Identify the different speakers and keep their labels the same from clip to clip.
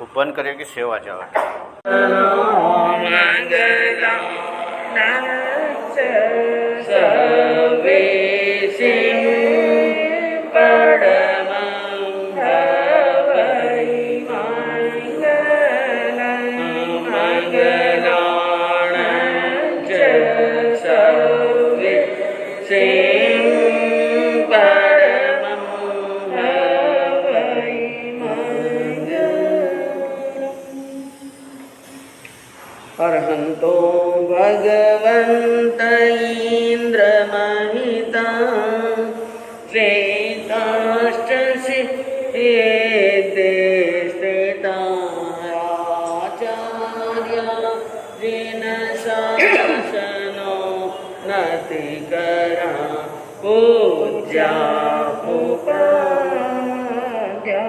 Speaker 1: वो बंद करके सेवा जाओ।
Speaker 2: अर्हन्तो भगवन्त इन्द्रमहिता श्वेताश्च सिद्धे स्थिता आचार्या येन शासनो नतिकरा पूज्या उपाध्यायका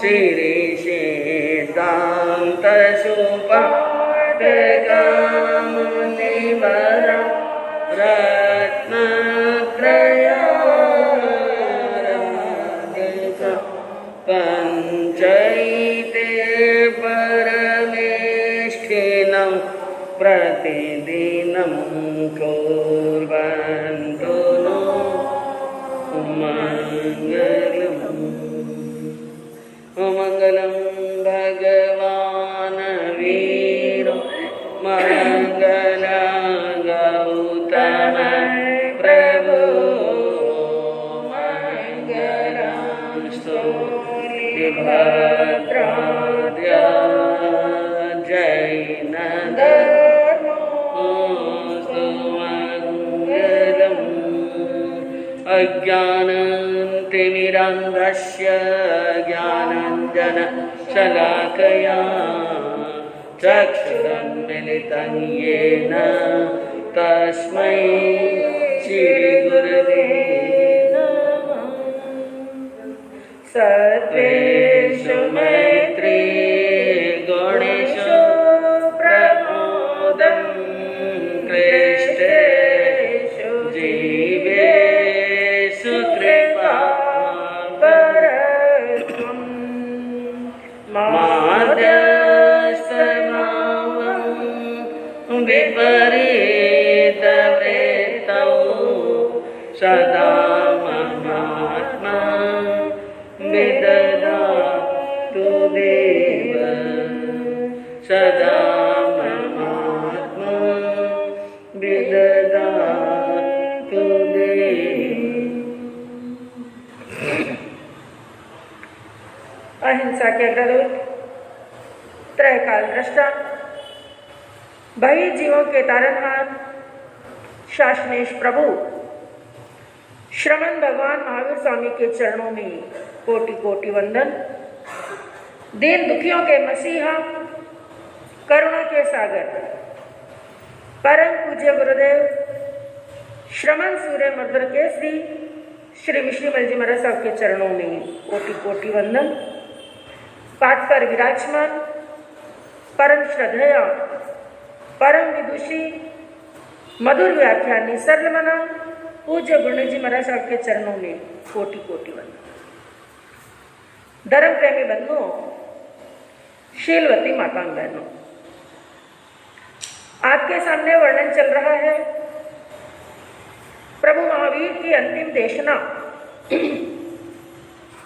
Speaker 2: श्रीरिषेदान्तसुपाठकामुनिवरा रत्नत्रयाराधिका पञ्चैते परमेष्ठिनं प्रतिदिनं कुर्वन्तु नो मङ्गलम्। मङ्गलं भगवान् वीरो मङ्गल गौतम प्रभु मङ्गलस्तु भद्राद्य जैन धर्मोऽस्तु मङ्गलम्। अज्ञानतिमिरान्धस्य ज्ञानाञ्जनशलाकया चक्षुरुन्मिलितं येन तस्मै श्रीगुरवे नमः। सर्वेषु मैत्री गुणेषु प्रमोदं क्लिष्टेषु जीवेषु कृपा परत्वम् मार्गस्थमावं विपरीतवृत्तौ सदा ममात्मा विददातु देव सदा ममात्मा विददातु देव।
Speaker 3: अहिंसा के अग्रदूत, त्रैकाल दृष्टा, भई जीवों के तारनहार, शासनेश प्रभु श्रमण भगवान महावीर स्वामी के चरणों में कोटि कोटि वंदन। दीन दुखियों के मसीहा, करुणा के सागर, परम पूज्य गुरुदेव श्रमण सूर्य मर्दर केसरी श्री मिश्रीमल जी महाराज साहब के चरणों में कोटि कोटि वंदन। पाठ पर विराजमान परम श्रद्धेय, परम विदुषी, मधुर व्याख्यानी सरल मना पूज्य गुरु जी महाराज साहब के चरणों में कोटि कोटि वंदन। धर्म प्रेमी बंधुओं, शीलवती माता बहनों, आपके सामने वर्णन चल रहा है प्रभु महावीर की अंतिम देशना,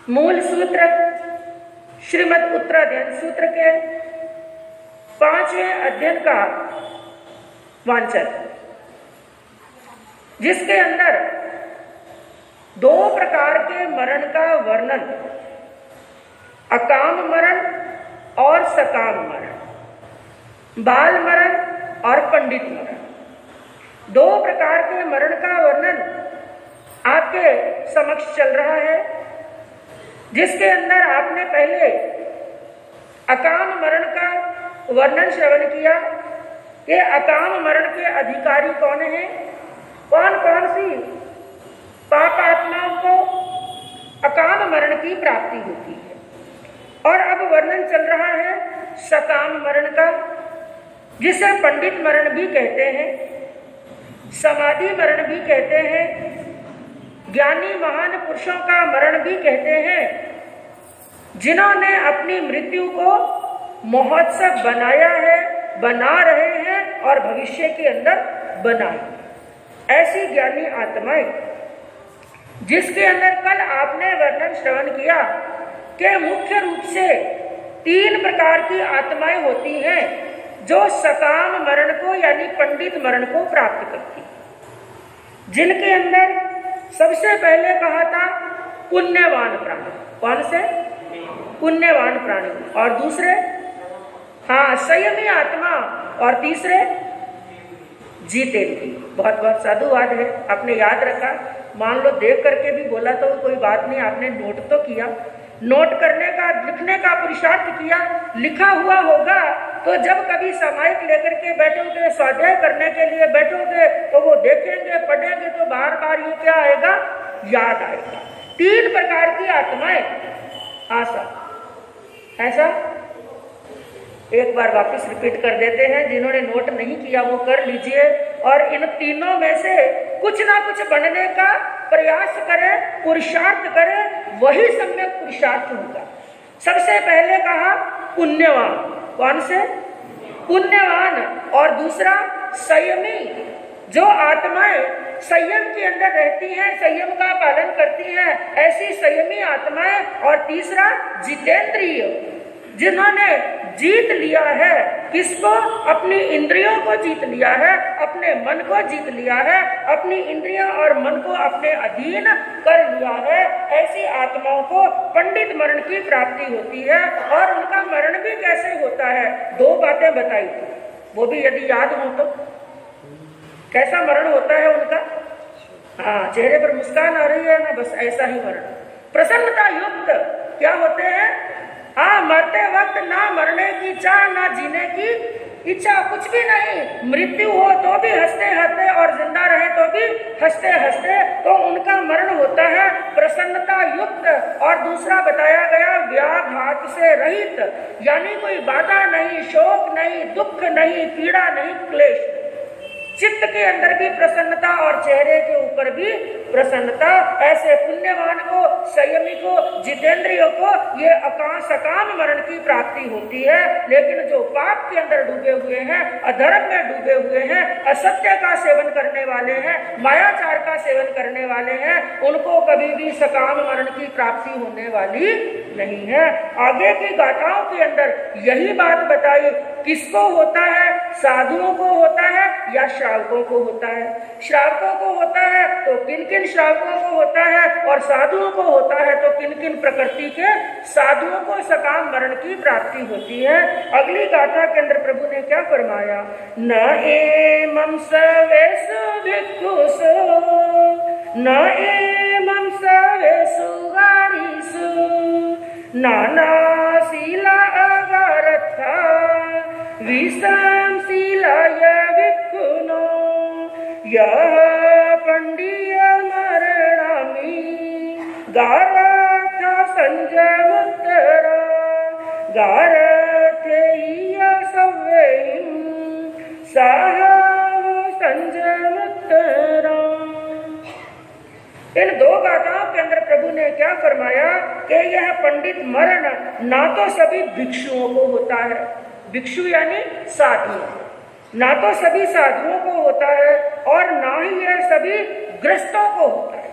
Speaker 3: मूल सूत्र श्रीमद् उत्तराध्ययन सूत्र के 5वें अध्ययन का वांचन, जिसके अंदर 2 प्रकार के मरण का वर्णन, अकाम मरण और सकाम मरण, बाल मरण और पंडित मरण, 2 प्रकार के मरण का वर्णन आपके समक्ष चल रहा है। जिसके अंदर आपने पहले अकाम मरण का वर्णन श्रवण किया कि अकाम मरण के अधिकारी कौन हैं, कौन कौन सी पाप आत्माओं को अकाम मरण की प्राप्ति होती है। और अब वर्णन चल रहा है सकाम मरण का, जिसे पंडित मरण भी कहते हैं, समाधि मरण भी कहते हैं, ज्ञानी महान पुरुषों का मरण भी कहते हैं, जिन्होंने अपनी मृत्यु को महोत्सव बनाया है, बना रहे हैं और भविष्य के अंदर बनाए। ऐसी ज्ञानी आत्माएं जिसके अंदर कल आपने वर्णन श्रवण किया कि मुख्य रूप से 3 प्रकार की आत्माएं होती हैं जो सकाम मरण को यानी पंडित मरण को प्राप्त करती, जिनके अंदर सबसे पहले कहा था पुण्यवान प्राणी। कौन से? पुण्यवान प्राणी। और दूसरे संयमी आत्मा, और तीसरे जितेंद्रिय। बहुत बहुत साधुवाद है, आपने याद रखा। मान लो देख करके भी बोला तो कोई बात नहीं, आपने नोट तो किया। नोट करने का, लिखने का पुरुषार्थ किया। लिखा हुआ होगा तो जब कभी सामायिक लेकर के बैठोगे, स्वाध्याय करने के लिए बैठोगे तो वो देखेंगे, पढ़ेंगे तो बार बार ये क्या आएगा? याद आएगा। 3 प्रकार की आत्माएं। ऐसा एक बार वापस रिपीट कर देते हैं, जिन्होंने नोट नहीं किया वो कर लीजिए। और इन तीनों में से कुछ ना कुछ बनने का प्रयास करें, पुरुषार्थ करें, वही सम्यक पुरुषार्थ होगा। सबसे पहले कहा पुण्यवान। कौन से? पुण्यवान। और दूसरा संयमी, जो आत्माएं संयम के अंदर रहती हैं, संयम का पालन करती हैं, ऐसी संयमी आत्माएं। और तीसरा जितेंद्रिय, जिन्होंने जीत लिया है। किसको? अपनी इंद्रियों को जीत लिया है, अपने मन को जीत लिया है, अपनी इंद्रियों और मन को अपने अधीन कर लिया है। ऐसी आत्माओं को पंडित मरण की प्राप्ति होती है। और उनका मरण भी कैसे होता है? 2 बातें बताई, वो भी यदि याद हो तो। कैसा मरण होता है उनका? चेहरे पर मुस्कान आ रही है ना, बस ऐसा ही मरण। प्रसन्नता युक्त क्या होते हैं? मरते वक्त ना मरने की चाह, ना जीने की इच्छा, कुछ भी नहीं। मृत्यु हो तो भी हंसते हंसते, और जिंदा रहे तो भी हंसते हंसते। तो उनका मरण होता है प्रसन्नता युक्त। और दूसरा बताया गया व्याघात से रहित, यानी कोई बाधा नहीं, शोक नहीं, दुख नहीं, पीड़ा नहीं, क्लेश। चित्त के अंदर भी प्रसन्नता और चेहरे के ऊपर भी प्रसन्नता। ऐसे पुण्यवान को, संयमी को, जितेंद्रिय को ये सकाम मरण की प्राप्ति होती है। लेकिन जो पाप के अंदर डूबे हुए हैं, अधर्म में डूबे हुए हैं, असत्य का सेवन करने वाले हैं, मायाचार का सेवन करने वाले हैं, उनको कभी भी सकाम मरण की प्राप्ति होने वाली नहीं है। आगे की गाथाओं के अंदर यही बात बताई। किसको होता है? साधुओं को होता है या श्रावकों को होता है? श्रावकों को होता है तो किन किन श्रावकों को होता है, और साधुओं को होता है तो किन किन प्रकृति के साधुओं को सकाम मरण की प्राप्ति होती है। अगली गाथा के अंदर प्रभु ने क्या फरमाया? न एमं सवेषु भिक्षुषु, न एमं सवेषु गारीषु, नानाशीला अगारथा विषम शीलाय भिक्षुनो यः पंडिय मरणामि गारथ संजमुत्तरा गारथेय सव्ययं सह संजमुत्तरा। इन 2 गाथाओं के अंदर प्रभु ने क्या फरमाया कि यह पंडित मरण ना तो सभी भिक्षुओं को होता है, भिक्षु यानी साधु, ना तो सभी साधुओं को होता है, और ना ही यह सभी गृहस्थों को होता है।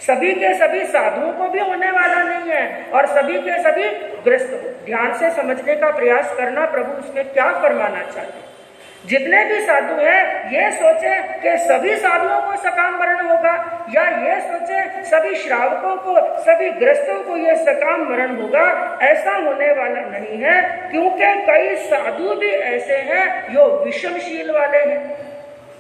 Speaker 3: सभी के सभी साधुओं को भी होने वाला नहीं है, और सभी के सभी गृहस्थ। ध्यान से समझने का प्रयास करना, प्रभु उसमें क्या फरमाना चाहते हैं। जितने भी साधु हैं ये सोचे कि सभी साधुओं को सकाम मरण होगा, या ये सोचे सभी श्रावकों को, सभी गृहस्थों को ये सकाम मरण होगा। ऐसा होने वाला नहीं है, क्योंकि कई साधु भी ऐसे हैं जो विषमशील वाले हैं,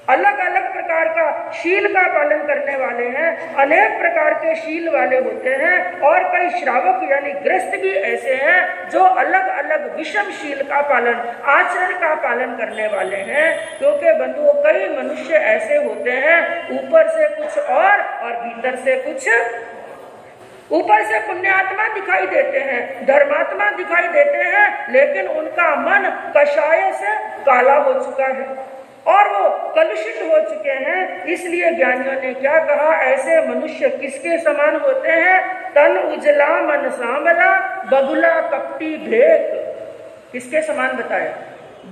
Speaker 3: अलग अलग प्रकार का शील का पालन करने वाले हैं, अनेक प्रकार के शील वाले होते हैं। और कई श्रावक यानी गृहस्थ भी ऐसे हैं जो अलग अलग विषम शील का पालन, आचरण का पालन करने वाले हैं। क्योंकि बंधुओं कई मनुष्य ऐसे होते हैं, ऊपर से कुछ और भीतर से कुछ। ऊपर से पुण्यात्मा दिखाई देते हैं, धर्मात्मा दिखाई देते हैं, लेकिन उनका मन कषाय से काला हो चुका है। और वो कलुषित हो चुके हैं। इसलिए ज्ञानियों ने क्या कहा, ऐसे मनुष्य किसके समान होते हैं? तन उजला मन सांवला, बगुला कपटी भेक। किसके समान बताया?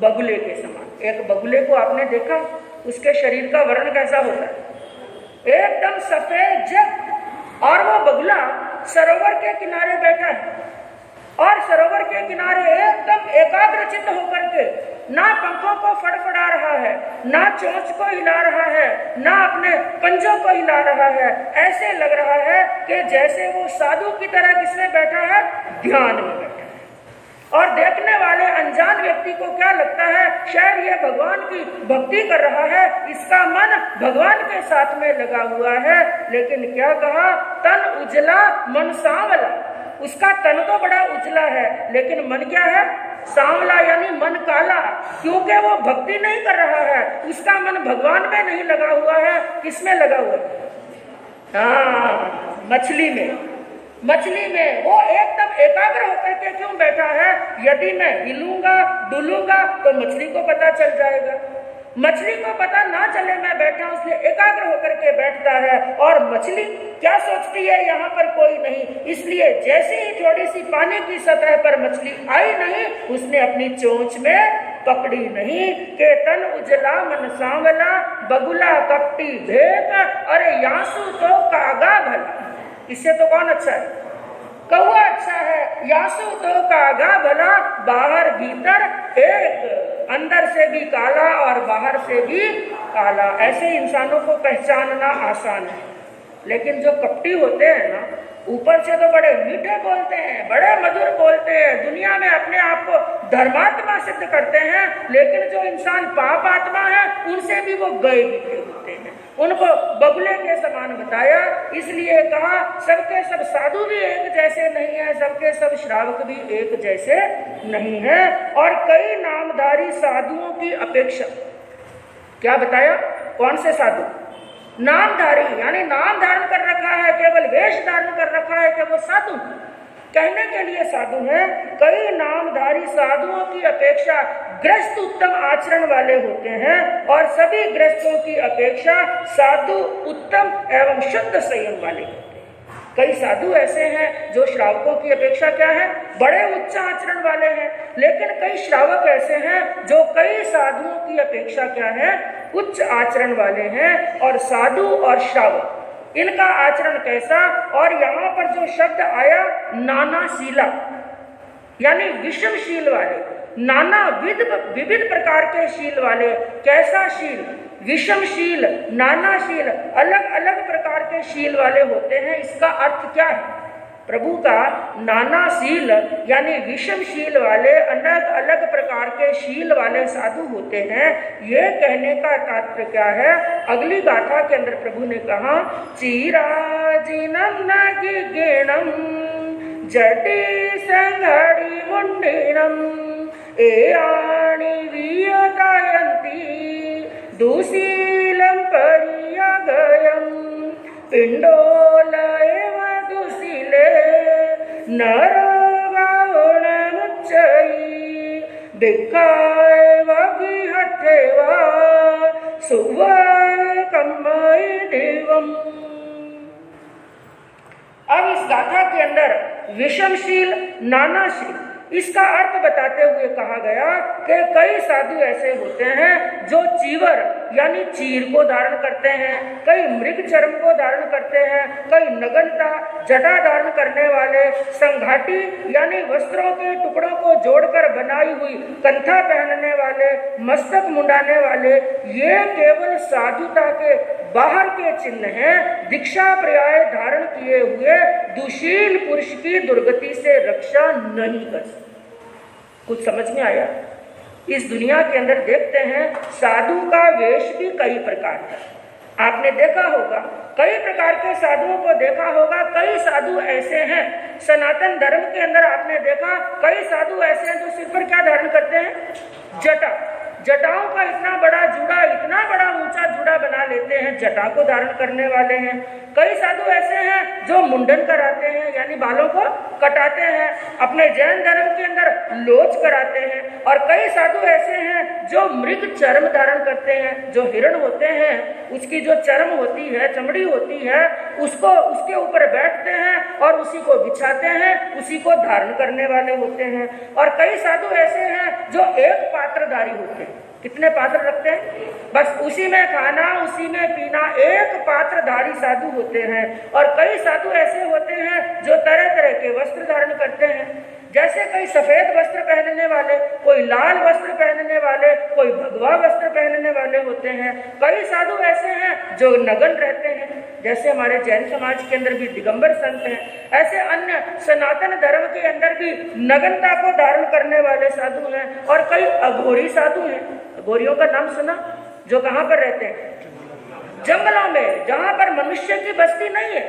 Speaker 3: बगुले के समान। एक बगुले को आपने देखा, उसके शरीर का वर्ण कैसा होता है? एकदम सफेद जब। और वो बगुला सरोवर के किनारे बैठा है और सरोवर के किनारे एकदम एकाग्रचित्त होकर के ना पंखों को फड़फड़ा रहा है, ना चोंच को हिला रहा है, ना अपने पंजों को हिला रहा है। ऐसे लग रहा है कि जैसे वो साधु की तरह किसमें बैठा है? ध्यान में बैठा है। और देखने वाले अनजान व्यक्ति को क्या लगता है? शायद ये भगवान की भक्ति कर रहा है, इसका मन भगवान के साथ में लगा हुआ है। लेकिन क्या कहा? तन उजला मन सांवला। उसका तन तो बड़ा उजला है, लेकिन मन क्या है? सांवला, यानी मन काला। क्योंकि वो भक्ति नहीं कर रहा है, उसका मन भगवान में नहीं लगा हुआ है। किसमें लगा हुआ है? हाँ, मछली में। मछली में वो एकदम एकाग्र होकर के क्यों बैठा है? यदि मैं हिलूंगा डुलूंगा तो मछली को पता चल जाएगा। मछली को पता ना चले मैं बैठा, उसलिए एकाग्र होकर के बैठता है। और मछली क्या सोचती है? यहाँ पर कोई नहीं। इसलिए जैसे ही थोड़ी सी पानी की सतह पर मछली आई नहीं, उसने अपनी चोंच में पकड़ी नहीं। के तन उजला मन सांवला, बगुला कपटी भेक, अरे यासु तो कागा भला। इससे तो कौन अच्छा है? कौआ अच्छा है। यासु तो कागा भला, बाहर भीतर एक। अंदर से भी काला और बाहर से भी काला। ऐसे इंसानों को पहचानना आसान है, लेकिन जो कपटी होते हैं ना, ऊपर से तो बड़े मीठे बोलते हैं, बड़े मधुर बोलते हैं, दुनिया में अपने आप को धर्मात्मा सिद्ध करते हैं, लेकिन जो इंसान पाप आत्मा है उनसे भी वो गए बीते होते हैं। उनको बगुले के समान बताया। इसलिए कहा सबके सब साधु भी एक जैसे नहीं है, सबके सब श्रावक भी एक जैसे नहीं है। और कई नामधारी साधुओं की अपेक्षा, क्या बताया? कौन से साधु? नामधारी, यानी नाम धारण कर रखा है, केवल वेश धारण कर रखा है कि वो साधु कहने के लिए साधु है। कई नामधारी साधुओं की अपेक्षा गृहस्थ उत्तम आचरण वाले होते हैं, और सभी गृहस्थों की अपेक्षा साधु उत्तम एवं शुद्ध संयम वाले होते हैं। कई साधु ऐसे हैं जो श्रावकों की अपेक्षा क्या है? बड़े उच्च आचरण वाले हैं। लेकिन कई श्रावक ऐसे हैं जो कई साधुओं की अपेक्षा क्या है? उच्च आचरण वाले हैं। और साधु और श्रावक, इनका आचरण कैसा? और यहाँ पर जो शब्द आया नानाशीला, यानी विषमशील वाले, नाना विविध प्रकार के शील वाले। कैसा शील? विषमशील, नानाशील, अलग अलग प्रकार के शील वाले होते हैं। इसका अर्थ क्या है? प्रभु का नानाशील यानी विषमशील वाले, अलग अलग प्रकार के शील वाले साधु होते हैं। ये कहने का तात्पर्य क्या है? अगली गाथा के अंदर प्रभु ने कहा, चीराजिनम नगिगेणम जटी संघड़ी मुंडिनम ए आणी वियतायंती दुशीलम परियगयम पिंडोलएव दुशीले नरगावणमुच्चयी भिक्खाय वगिहठेवा सुवर्कम्मयि देवम। अब इस गाथा के अंदर विषमशील, नानाशील, इसका अर्थ बताते हुए कहा गया कि कई साधु ऐसे होते हैं जो चीवर यानी चीर को धारण करते हैं, कई मृग चर्म को धारण करते हैं, कई नगनता जटा धारण करने वाले, संघाटी यानी वस्त्रों के टुकड़ों को जोड़कर बनाई हुई कंथा पहनने वाले, मस्तक मुंडाने वाले। ये केवल साधुता के बाहर के चिन्ह हैं। दीक्षा पर्याय धारण किए हुए दुशील पुरुष की दुर्गति से रक्षा नहीं कर सकते। कुछ समझ में आया? इस दुनिया के अंदर देखते हैं साधु का वेश भी कई प्रकार का। आपने देखा होगा, कई प्रकार के साधुओं को देखा होगा। कई साधु ऐसे हैं, सनातन धर्म के अंदर आपने देखा कई साधु ऐसे हैं जो सिर पर क्या धारण करते हैं? जटा। जटाओं का इतना बड़ा जुड़ा, इतना बड़ा ऊंचा जुड़ा बना लेते हैं, जटा को धारण करने वाले हैं। कई साधु ऐसे हैं जो मुंडन कराते हैं, यानी बालों को कटाते हैं। अपने जैन धर्म के अंदर लोच कराते हैं, और कई साधु ऐसे हैं जो मृग चर्म धारण करते हैं। जो हिरण होते हैं उसकी जो चर्म होती है, चमड़ी होती है, उसको उसके ऊपर बैठते हैं और उसी को बिछाते हैं, उसी को धारण करने वाले होते हैं। और कई साधु ऐसे हैं जो एक पात्रधारी होते हैं। कितने पात्र रखते हैं? बस उसी में खाना, उसी में पीना, एक पात्रधारी साधु होते हैं। और कई साधु ऐसे होते हैं जो तरह तरह के वस्त्र धारण करते हैं। जैसे कई सफेद वस्त्र पहनने वाले, कोई लाल वस्त्र पहनने वाले, कोई भगवा वस्त्र पहनने वाले होते हैं। कई साधु ऐसे हैं जो नग्न रहते हैं, जैसे हमारे जैन समाज के अंदर भी दिगंबर संत हैं। ऐसे अन्य सनातन धर्म के अंदर भी नग्नता को धारण करने वाले साधु हैं। और कई अघोरी साधु हैं। अघोरियों का नाम सुना? जो कहाँ पर रहते हैं? जंगलों में, जहाँ पर मनुष्य की बस्ती नहीं है,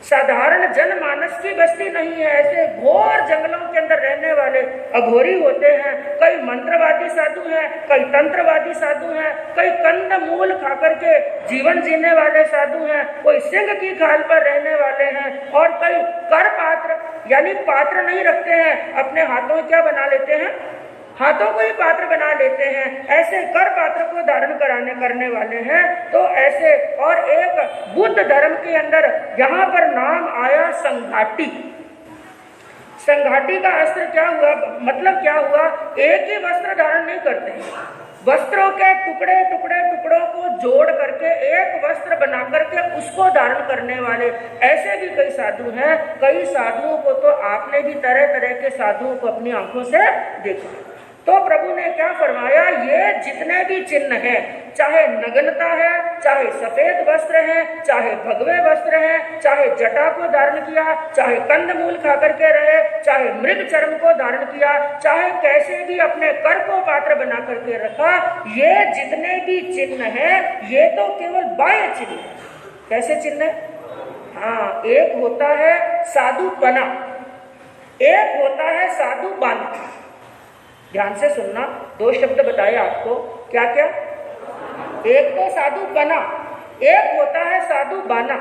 Speaker 3: साधारण जनमानस की बस्ती नहीं है, ऐसे घोर जंगलों के अंदर रहने वाले अघोरी होते हैं। कई मंत्रवादी साधु हैं, कई तंत्रवादी साधु हैं, कई कंद मूल खाकर के जीवन जीने वाले साधु हैं, कोई सिंह की खाल पर रहने वाले हैं, और कई कर पात्र यानी पात्र नहीं रखते हैं, अपने हाथों में क्या बना लेते हैं? हाथों को ही पात्र बना लेते हैं। ऐसे कर पात्र को धारण करने वाले हैं। तो ऐसे, और एक बुद्ध धर्म के अंदर यहाँ पर नाम आया संघाटी। संघाटी का अस्त्र क्या हुआ? मतलब क्या हुआ? एक ही वस्त्र धारण नहीं करते हैं, वस्त्रों के टुकड़ों को जोड़ करके एक वस्त्र बना करके उसको धारण करने वाले ऐसे भी कई साधु हैं। कई साधुओं को तो आपने भी तरह तरह के साधुओं को अपनी आंखों से देखा। तो प्रभु ने क्या फरमाया? ये जितने भी चिन्ह हैं, चाहे नग्नता है, चाहे सफेद वस्त्र है, चाहे भगवे वस्त्र है, चाहे जटा को धारण किया, चाहे कंदमूल खा करके रहे, चाहे मृग चर्म को धारण किया, चाहे कैसे भी अपने कर को पात्र बना करके रखा, ये जितने भी चिन्ह हैं ये तो केवल बाह्य चिन्ह है। कैसे चिन्ह है? हाँ, एक होता है साधुपना, एक होता है साधु बाना। ध्यान से सुनना, दो शब्द बताए आपको। क्या क्या? एक तो साधु बना, एक होता है साधु बाना।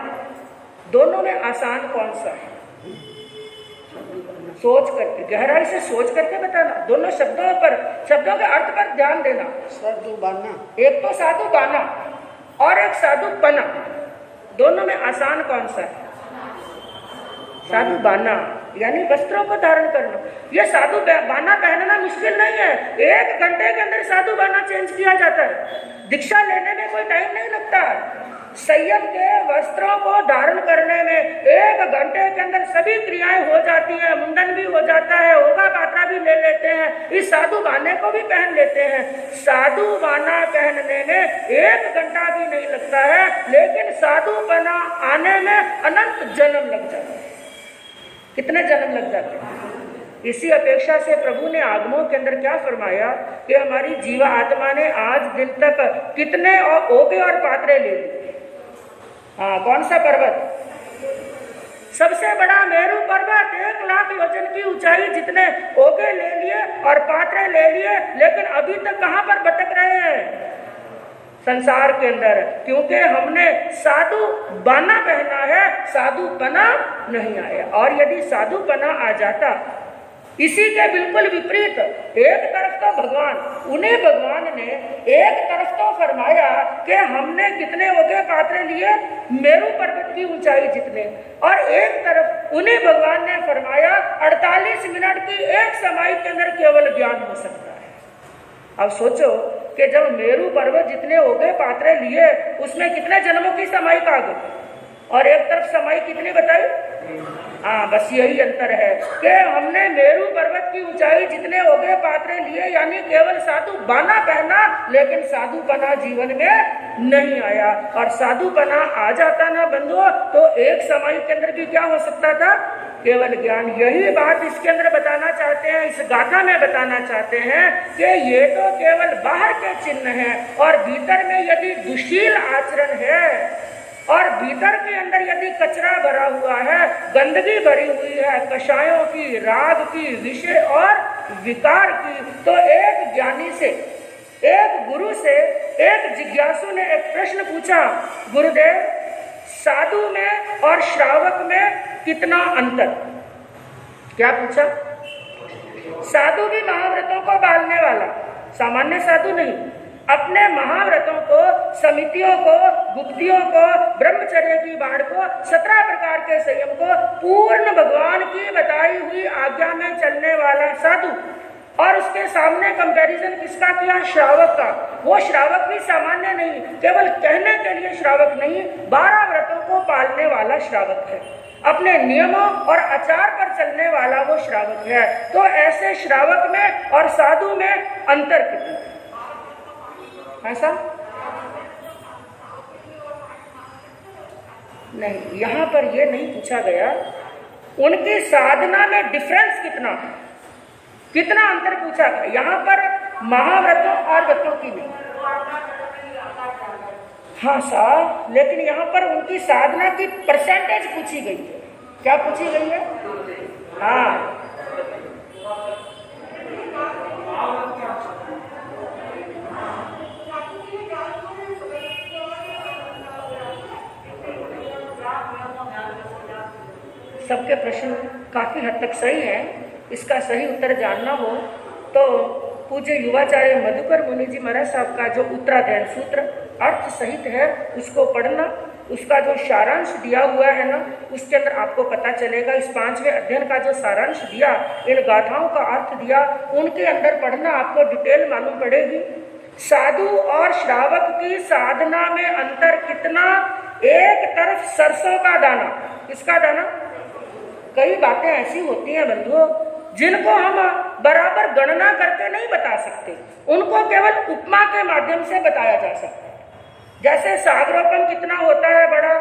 Speaker 3: दोनों में आसान कौन सा है? सोच करके, गहराई से सोच करके बताना। दोनों शब्दों के अर्थ पर ध्यान देना।
Speaker 2: साधु बाना,
Speaker 3: एक तो साधु बाना और एक साधु पना। दोनों में आसान कौन सा है? साधु बाना, यानी वस्त्रों को धारण करना। यह साधु बाना पहनना मुश्किल नहीं है। 1 घंटे के अंदर साधु बाना चेंज किया जाता है। दीक्षा लेने में कोई टाइम नहीं लगता। संयम के वस्त्रों को धारण करने में 1 घंटे के अंदर सभी क्रियाएं हो जाती हैं। मुंडन भी हो जाता है, होगा पात्रा भी ले लेते हैं, इस साधु बाने को भी पहन लेते हैं। साधु बाना पहनने में 1 घंटा भी नहीं लगता है, लेकिन साधु बाना आने में अनंत जन्म लग जाता है। कितने जन्म लग जाते हैं? इसी अपेक्षा से प्रभु ने आगमों के अंदर क्या फरमाया कि हमारी जीवा आत्मा ने आज दिन तक कितने ओगे और पात्रे ले लिए। हाँ, कौन सा पर्वत? सबसे बड़ा मेरू पर्वत, 1 लाख योजन की ऊंचाई, जितने ओगे ले लिए और पात्रे ले लिए, लेकिन अभी तक कहाँ पर भटक रहे हैं? संसार के अंदर। क्योंकि हमने साधु बाना पहना है, साधु पना नहीं आया। और यदि साधु पना आ जाता, इसी के बिल्कुल विपरीत, एक तरफ तो भगवान, उन्हें भगवान ने एक तरफ तो फरमाया कि हमने कितने ओगे पात्रे लिए, मेरू पर्वत की ऊंचाई जितने, और एक तरफ उन्हें भगवान ने फरमाया 48 मिनट की एक समाई के अंदर केवल ज्ञान हो सकता है। अब सोचो कि जब मेरू पर्वत जितने हो गए पात्रे लिए, उसमें कितने जन्मों की समाई का गई, और एक तरफ समाई कितनी बताई? हाँ, बस यही अंतर है कि हमने मेरू पर्वत की ऊंचाई जितने हो गए पात्रे लिए, यानी केवल साधु बाना पहना, लेकिन साधु पना जीवन में नहीं आया। और साधु पना आ जाता ना बंधुओं, तो एक समाई के अंदर भी क्या हो सकता था? केवल ज्ञान। यही बात इसके अंदर बताना चाहते हैं, इस गाथा में बताना चाहते हैं कि ये तो केवल बाहर के चिन्ह हैं, और भीतर में यदि दुशील आचरण है, और भीतर के अंदर यदि कचरा भरा हुआ है, गंदगी भरी हुई है, कषायों की, राग की, विषय और विकार की, तो एक ज्ञानी से, एक गुरु से, एक जिज्ञासु ने एक प्रश्न पूछा, गुरुदेव, साधु में और श्रावक में कितना अंतर? क्या पूछा? साधु भी महाव्रतों को पालने वाला, सामान्य साधु नहीं, अपने महाव्रतों को, समितियों को, गुप्तियों को, ब्रह्मचर्य की बाढ़ को, 17 प्रकार के संयम को, पूर्ण भगवान की बताई हुई आज्ञा में चलने वाला साधु। और उसके सामने कंपैरिजन किसका किया? श्रावक का। वो श्रावक भी सामान्य नहीं, केवल कहने के लिए श्रावक नहीं, 12 व्रतों को पालने वाला श्रावक है, अपने नियमों और आचार पर चलने वाला वो श्रावक है। तो ऐसे श्रावक में और साधु में अंतर कितना? ऐसा नहीं, यहां पर यह नहीं पूछा गया उनकी साधना में डिफरेंस कितना है, कितना अंतर पूछा गया। यहां पर महाव्रतों और व्रतों की नहीं, हाँ साहब, लेकिन यहां पर उनकी साधना की परसेंटेज पूछी गई है। क्या पूछी गई है? हाँ, सबके प्रश्न काफी हद तक सही है। इसका सही उत्तर जानना हो तो पूज्य युवाचार्य मधुकर मुनि जी महाराज साहब का जो उत्तराध्ययन सूत्र अर्थ सहित है उसको पढ़ना, उसका जो सारांश दिया हुआ है ना, उसके अंदर आपको पता चलेगा। इस 5वें अध्ययन का जो सारांश दिया, इन गाथाओं का अर्थ दिया, उनके अंदर पढ़ना आपको डिटेल मालूम पड़ेगी। साधु और श्रावक की साधना में अंतर कितना? एक तरफ सरसों का दाना, किसका दाना? कई बातें ऐसी होती हैं बंधुओं जिनको हम बराबर गणना करके नहीं बता सकते, उनको केवल उपमा के माध्यम से बताया जा सकता है। जैसे सागरोपम कितना होता है बड़ा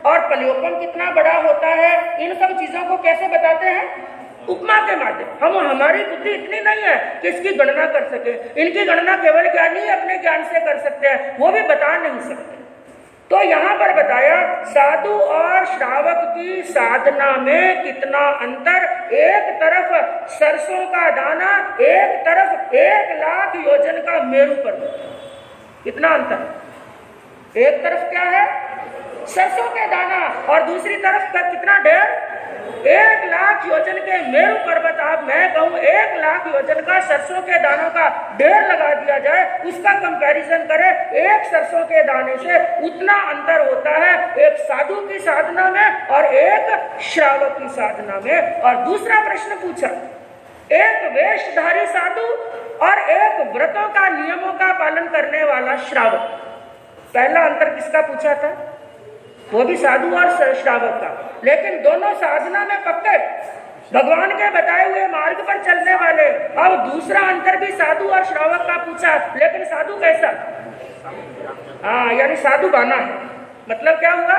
Speaker 3: और पलियोपम कितना बड़ा होता है, इन सब चीजों को कैसे बताते हैं? उपमा के माध्यम। हम, हमारी बुद्धि इतनी नहीं है कि इसकी गणना कर सके, इनकी गणना केवल ज्ञानी अपने ज्ञान से कर सकते हैं, वो भी बता नहीं सकते। तो यहाँ पर बताया साधु और श्रावक की साधना में कितना अंतर। एक तरफ सरसों का दाना, एक तरफ 1,00,000 योजन का मेरू पर्वत। कितना अंतर? एक तरफ क्या है? सरसों के दाना और दूसरी तरफ का कितना ढेर? 1,00,000 योजन के मेरू पर्वत। आप, मैं कहूँ 1,00,000 योजन का सरसों के दानों का ढेर लगा दिया जाए, उसका कंपैरिजन करें, एक सरसों के दाने से उतना अंतर होता है एक साधु की साधना में और एक श्रावक की साधना में। और दूसरा प्रश्न पूछा, एक वेशधारी साधु और एक व्रतों का, नियमों का पालन करने वाला श्रावक। पहला अंतर किसका पूछा था? वो भी साधु और श्रावक का, लेकिन दोनों साधना में पक्के, भगवान के बताए हुए मार्ग पर चलने वाले। अब दूसरा अंतर भी साधु और श्रावक का पूछा, लेकिन साधु कैसा? हाँ, यानी साधु बाना है। मतलब क्या हुआ?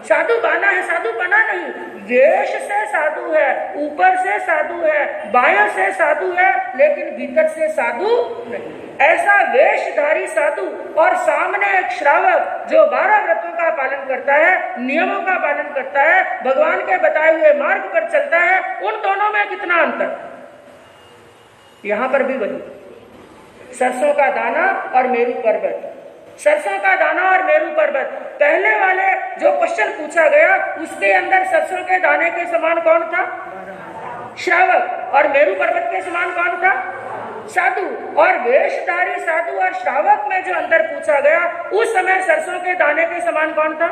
Speaker 3: साधु बाना है, साधु बना नहीं। वेश से साधु है, ऊपर से साधु है, बाएं से साधु है, लेकिन भीतर से साधु नहीं। ऐसा वेशधारी साधु और सामने एक श्रावक जो 12 व्रतों का पालन करता है, नियमों का पालन करता है, भगवान के बताए हुए मार्ग पर चलता है, उन दोनों में कितना अंतर? यहां पर भी वही, सरसों का दाना और मेरू पर्वत। सरसों का दाना और मेरू पर्वत, पहले वाले जो क्वेश्चन पूछा गया उसके अंदर सरसों के दाने के समान कौन था? श्रावक। और मेरू पर्वत के समान कौन था? साधु। और वेशधारी साधु और श्रावक में जो अंतर पूछा गया, उस समय सरसों के दाने के समान कौन था?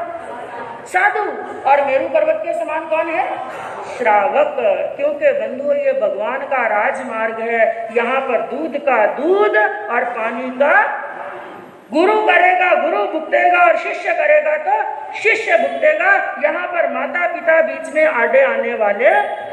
Speaker 3: साधु। और मेरू पर्वत के समान कौन है? श्रावक। क्योंकि बंधुओं, ये भगवान का राजमार्ग है। यहाँ पर दूध का दूध और पानी का, गुरु करेगा गुरु भुगतेगा और शिष्य करेगा तो शिष्य भुगतेगा। यहाँ पर माता पिता बीच में आड़े आने वाले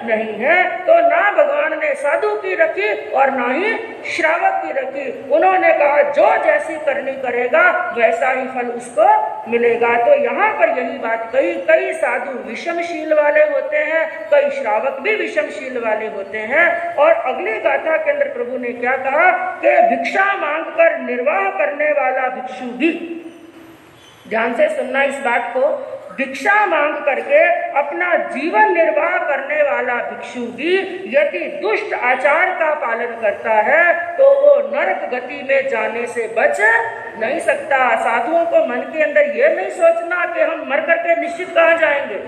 Speaker 3: नहीं है। तो ना भगवान ने साधु की रखी और ना ही श्रावक की रखी। उन्होंने कहा जो जैसी करनी करेगा वैसा ही फल उसको मिलेगा। तो यहाँ पर यही बात कही, कई साधु विषमशील वाले होते हैं, कई श्रावक भी विषमशील वाले होते हैं। और अगली गाथा के अंदर प्रभु ने क्या कहा कि भिक्षा मांगकर निर्वाह करने वाला भिक्षु भी, ध्यान से सुनना इस बात को, भिक्षा मांग करके अपना जीवन निर्वाह करने वाला भिक्षु भी यदि दुष्ट आचार का पालन करता है तो वो नरक गति में जाने से बच नहीं सकता। साधुओं को मन के अंदर ये नहीं सोचना कि हम मर करके निश्चित कहाँ जाएंगे,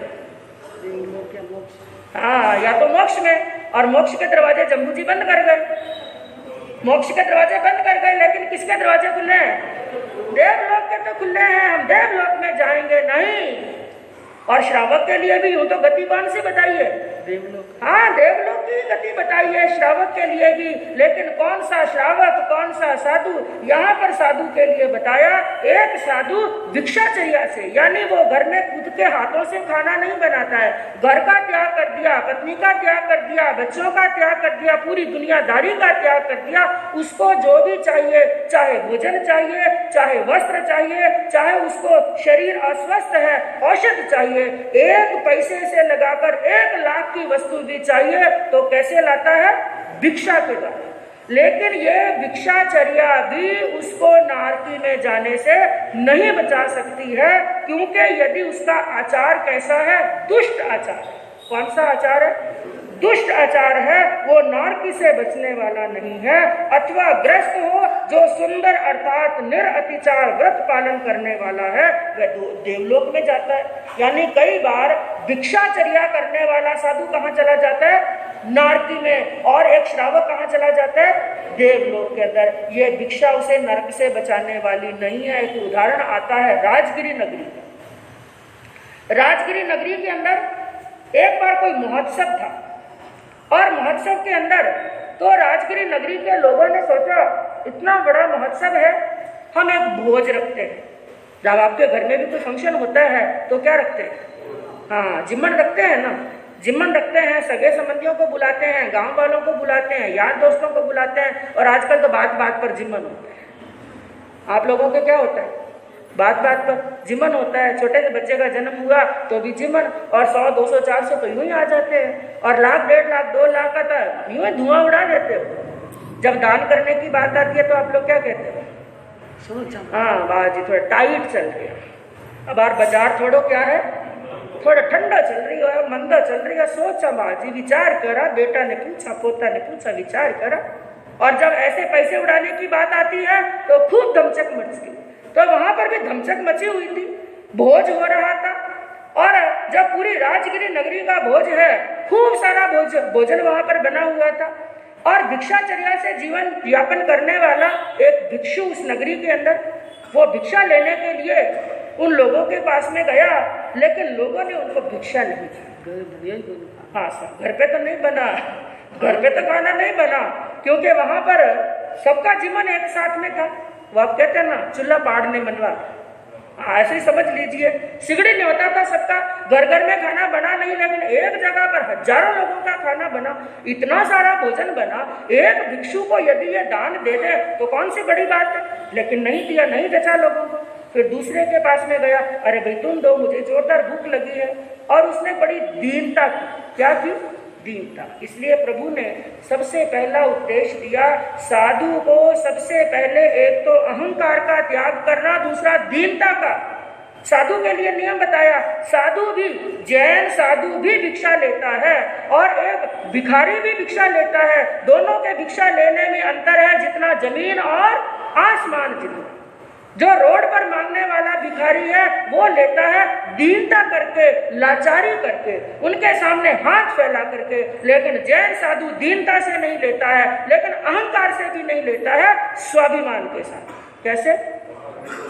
Speaker 3: हाँ, या तो मोक्ष में, और मोक्ष के दरवाजे जम्बू जी बंद कर गए। मोक्ष के दरवाजे बंद कर गए, लेकिन किसके दरवाजे खुले हैं? देवलोक के तो खुले हैं, हम देवलोक में जाएंगे नहीं। और श्रावक के लिए भी यूं तो गति कौन सी बताइए?
Speaker 2: देवलोक।
Speaker 3: हाँ, देवलोक की गति बताइए श्रावक के लिए भी, लेकिन कौन सा श्रावक कौन सा साधु? यहाँ पर साधु के लिए बताया, एक साधु भिक्षाचर्या से, यानी वो घर में खुद के हाथों से खाना नहीं बनाता है, घर का त्याग कर दिया, पत्नी का त्याग कर दिया, बच्चों का त्याग कर दिया, पूरी दुनियादारी का त्याग कर दिया। उसको जो भी चाहिए, चाहे भोजन चाहिए, चाहे वस्त्र चाहिए, चाहे उसको शरीर अस्वस्थ है औषध चाहिए, एक पैसे से लगाकर 1 लाख की वस्तु भी चाहिए तो कैसे लाता है? भिक्षा के द्वारा। लेकिन ये भिक्षाचर्या भी उसको नारकी में जाने से नहीं बचा सकती है, क्योंकि यदि उसका आचार कैसा है? दुष्ट आचार। कौन सा आचार है? दुष्ट आचार है, वो नारकी से बचने वाला नहीं है। अथवा ग्रस्त हो जो सुंदर अर्थात निरअतिचार व्रत पालन करने वाला है, वह देवलोक में जाता है। यानी कई बार भिक्षाचर्या करने वाला साधु कहाँ चला जाता है? नारकी में। और एक श्रावक कहाँ चला जाता है? देवलोक के अंदर। ये भिक्षा उसे नरक से बचाने वाली नहीं है। एक उदाहरण आता है राजगिरी नगरी का। राजगिरी नगरी के अंदर एक बार कोई महोत्सव था, और महोत्सव के अंदर तो राजगिरी नगरी के लोगों ने सोचा, इतना बड़ा महोत्सव है, हम एक भोज रखते हैं। जब आपके घर में भी कोई फंक्शन होता है तो क्या रखते हैं? हाँ, जिम्मन रखते हैं ना। जिम्मन रखते हैं, सगे संबंधियों को बुलाते हैं, गांव वालों को बुलाते हैं, यार दोस्तों को बुलाते हैं, और आजकल तो बात बात पर जिम्मन होता है। आप लोगों के क्या होता है? बात बात पर जिमन होता है। छोटे से बच्चे का जन्म हुआ तो भी जिमन, और 100, 200, 400 तो यूं ही आ जाते हैं, और 1 लाख, 1.5 लाख, 2 लाख का तो यूं ही धुआं उड़ा देते हो। जब दान करने की बात आती है तो आप लोग क्या कहते हो? हाँ बाजी थोड़ा टाइट चल रही है। अब यार बाजार थोड़ो क्या है, थोड़ा ठंडा चल रही है, मंदा चल रही है। सोचा बाजी, विचार करा, बेटा ने पूछा, पोता ने पूछा, विचार करा, और जब ऐसे पैसे उड़ाने की बात आती है तो खूब धमचक मचती। तो वहां पर भी धमचक मची हुई थी, भोज हो रहा था, और जब पूरी राजगिरी नगरी का भोज है, खूब सारा भोजन वहां पर बना हुआ था, और भिक्षाचर्या से जीवन यापन करने वाला एक भिक्षु उस नगरी के अंदर, वो भिक्षा लेने के लिए उन लोगों के पास में गया, लेकिन लोगों ने उनको भिक्षा नहीं दी। हाँ सर, घर पे तो नहीं बना, घर पे तो खाना नहीं बना, क्योंकि वहां पर सबका जीवन एक साथ में था। वो आप कहते हैं ना, चूल्हा पाड़ने मनवा, ऐसे ही समझ लीजिए। सिगड़ी नहीं होता था सबका, घर घर में खाना बना नहीं, लेकिन एक जगह पर हजारों लोगों का खाना बना, इतना सारा भोजन बना। एक भिक्षु को यदि ये दान दे दे तो कौन सी बड़ी बात है, लेकिन नहीं दिया, नहीं बचा लोगों को। फिर दूसरे के पास में गया, अरे भाई तुम दो, मुझे जोरदार भूख लगी है, और उसने बड़ी दीनता की। क्या की? दीनता। इसलिए प्रभु ने सबसे पहला उपदेश दिया साधु को, सबसे पहले एक तो अहंकार का त्याग करना, दूसरा दीनता का। साधु के लिए नियम बताया, साधु भी, जैन साधु भी भिक्षा लेता है, और एक भिखारी भी भिक्षा लेता है। दोनों के भिक्षा लेने में अंतर है जितना जमीन और आसमान जितना। जो रोड पर मांगने वाला भिखारी है वो लेता है दीनता करके, लाचारी करके, उनके सामने हाथ फैला करके। लेकिन जैन साधु दीनता से नहीं लेता है, लेकिन अहंकार से भी नहीं लेता है, स्वाभिमान के साथ। कैसे?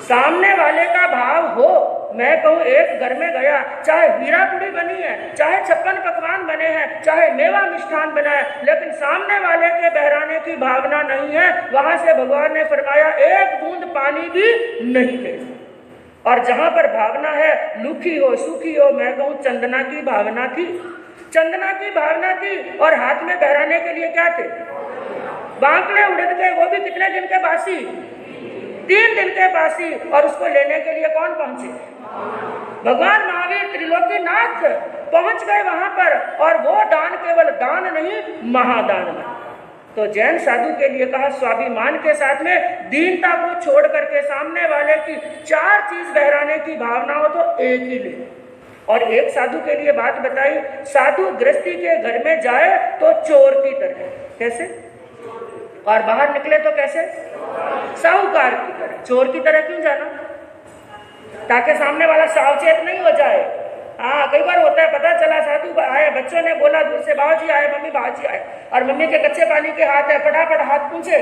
Speaker 3: सामने वाले का भाव हो। मैं कहूँ, एक घर में गया, चाहे हीरा पूरी बनी है, चाहे 56 पकवान बने हैं, चाहे मेवा मिष्ठान बना है, लेकिन सामने वाले के बहराने की भावना नहीं है, वहां से भगवान ने फरमाया एक बूंद पानी भी नहीं दे। और जहां पर भावना है, लुखी हो सूखी हो, मैं कहूँ चंदना की भावना थी, चंदना की भावना थी। और हाथ में बहराने के लिए क्या थे? बांकड़े उड़द के, वो भी कितने दिन के बासी? 3 दिन के बासी। और उसको लेने के लिए कौन पहुंचे? भगवान महावीर त्रिलोकीनाथ पहुंच गए वहां पर। और वो दान केवल दान नहीं, महादान बना। तो जैन साधु के लिए कहा स्वाभिमान के साथ में दीनता को छोड़ करके सामने वाले की 4 चीज बहराने की भावना हो तो एक ही ले। और एक साधु के लिए बात बताई, साधु गृहस्थी के घर में जाए तो चोर की तरह। कैसे? और बाहर निकले तो कैसे? साहूकार की तरह। चोर की तरह क्यों जाना? ताकि सामने वाला सावचेत नहीं हो जाए। हाँ, कई बार होता है, पता चला साधु आए, बच्चों ने बोला दूर से बाबूजी आए, मम्मी बाबूजी आए, और मम्मी के कच्चे पानी के हाथ है, फटाफट हाथ पूछे,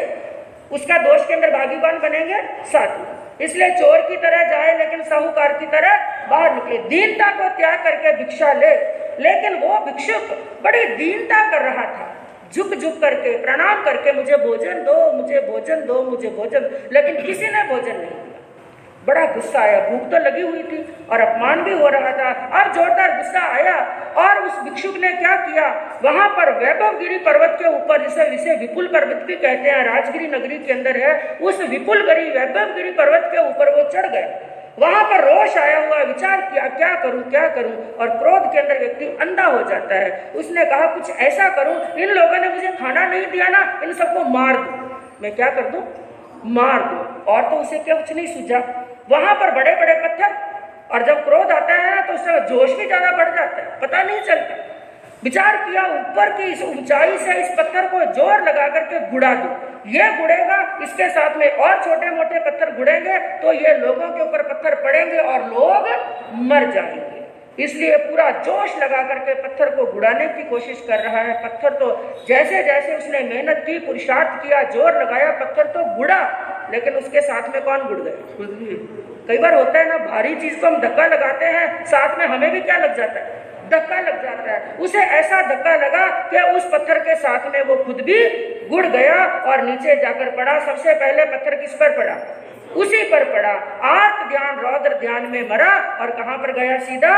Speaker 3: उसका दोष के अंदर भागी कौन बनेंगे? साधु। इसलिए चोर की तरह जाए लेकिन साहूकार की तरह बाहर निकले, दीनता को त्याग करके भिक्षा ले। लेकिन वो भिक्षुक बड़ी दीनता कर रहा था, झुक झुक करके प्रणाम करके, मुझे भोजन दो, मुझे भोजन दो, मुझे भोजन, लेकिन किसी ने भोजन नहीं दिया। बड़ा गुस्सा आया, भूख तो लगी हुई थी और अपमान भी हो रहा था, और जोरदार गुस्सा आया, और उस भिक्षुक ने क्या किया, वहां पर वैभवगिरी पर्वत के ऊपर, जिसे विपुल पर्वत भी कहते हैं, राजगिरी नगरी के अंदर है, उस विपुलगिरी वैभवगिरी पर्वत के ऊपर वो चढ़ गए। वहां पर रोष आया हुआ, विचार किया क्या करूं क्या करूं, और क्रोध के अंदर व्यक्ति अंधा हो जाता है। उसने कहा कुछ ऐसा करूं, इन लोगों ने मुझे खाना नहीं दिया ना, इन सबको मार दूं, मैं क्या कर दूं, मार दूं। और तो उसे क्या कुछ नहीं सूझा, वहां पर बड़े बड़े पत्थर, और जब क्रोध आता है तो उससे जोश भी ज्यादा बढ़ जाता है, पता नहीं चलता। विचार किया ऊपर की इस ऊंचाई से इस पत्थर को जोर लगा करके गुड़ा दूं, ये गुड़ेगा, इसके साथ में और छोटे मोटे पत्थर गुड़ेंगे तो ये लोगों के ऊपर पत्थर पड़ेंगे और लोग मर जाएंगे। इसलिए पूरा जोश लगा करके पत्थर को गुड़ाने की कोशिश कर रहा है। पत्थर तो जैसे जैसे उसने मेहनत की, पुरुषार्थ किया, जोर लगाया, पत्थर तो गुड़ा, लेकिन उसके साथ में कौन गुड़ गए? कई बार होता है ना, भारी चीज को हम धक्का लगाते हैं, साथ में हमें भी क्या लग जाता है, धक्का लग जाता है। उसे ऐसा धक्का लगा कि उस पत्थर के साथ में वो खुद भी गुड़ गया और नीचे जाकर पड़ा। सबसे पहले पत्थर किस पर पड़ा? उसी पर पड़ा। आत्म ध्यान रौद्र ध्यान में मरा, और कहां पर गया? सीधा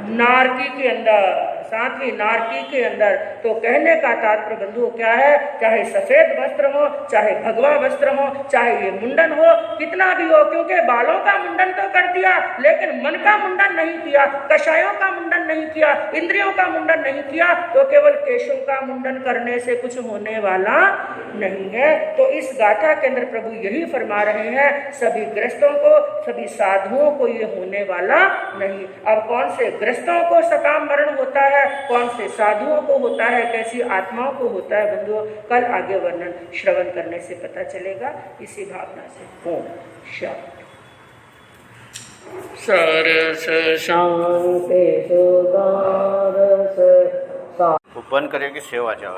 Speaker 3: नारकी के अंदर, सातवीं नारकी के अंदर। तो कहने का तात्पर्य बंधुओं क्या है, चाहे सफेद वस्त्र हो, चाहे भगवा वस्त्र हो, चाहे ये मुंडन हो, कितना भी हो, क्योंकि बालों का मुंडन तो कर दिया लेकिन मन का मुंडन नहीं किया, कषायों का मुंडन नहीं किया, इंद्रियों का मुंडन नहीं किया, तो केवल केशों का मुंडन करने से कुछ होने वाला नहीं है। तो इस गाथा के अंदर प्रभु यही फरमा रहे हैं, सभी ग्रस्तों को, सभी साधुओं को ये होने वाला नहीं। अब कौन से ग्रस्तों को सकाम मरण होता है, कौन से साधुओं को होता है, कैसी आत्माओं को होता है, बंधुओं कल आगे वर्णन श्रवण करने से पता चलेगा। इसी भावना से ओम शांति।
Speaker 2: सरस शांति सुदारस
Speaker 1: वो बंद करेगी सेवा जाओ।